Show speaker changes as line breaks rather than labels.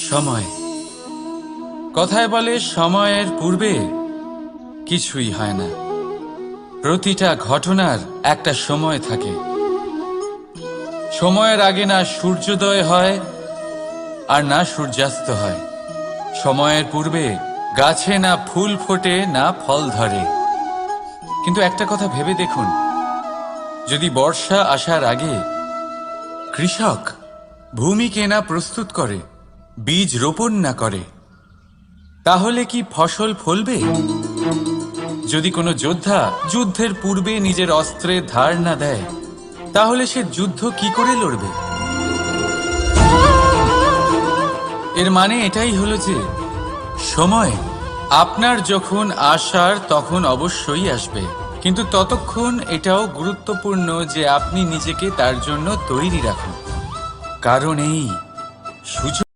সময়। কথায় বলে সময়ের পূর্বে কিছুই হয় না। প্রতিটা ঘটনার একটা সময় থাকে। সময়ের আগে না সূর্যোদয় হয় আর না সূর্যাস্ত হয়। সময়ের পূর্বে গাছে না ফুল ফোটে না ফল ধরে। কিন্তু একটা কথা ভেবে দেখুন, যদি বর্ষা আসার আগে কৃষক ভূমিকে না প্রস্তুত করে, বীজ রোপণ না করে, তাহলে কি ফসল ফলবে? যদি কোনো যোদ্ধা যুদ্ধের পূর্বে নিজের অস্ত্রের ধার না দেয়, তাহলে সে যুদ্ধ কি করে লড়বে? এর মানে এটাই হলো যে সময় আপনার যখন আসার তখন অবশ্যই আসবে, কিন্তু ততক্ষণ এটাও গুরুত্বপূর্ণ যে আপনি নিজেকে তার জন্য তৈরি রাখুন। কারণ এই সুযোগ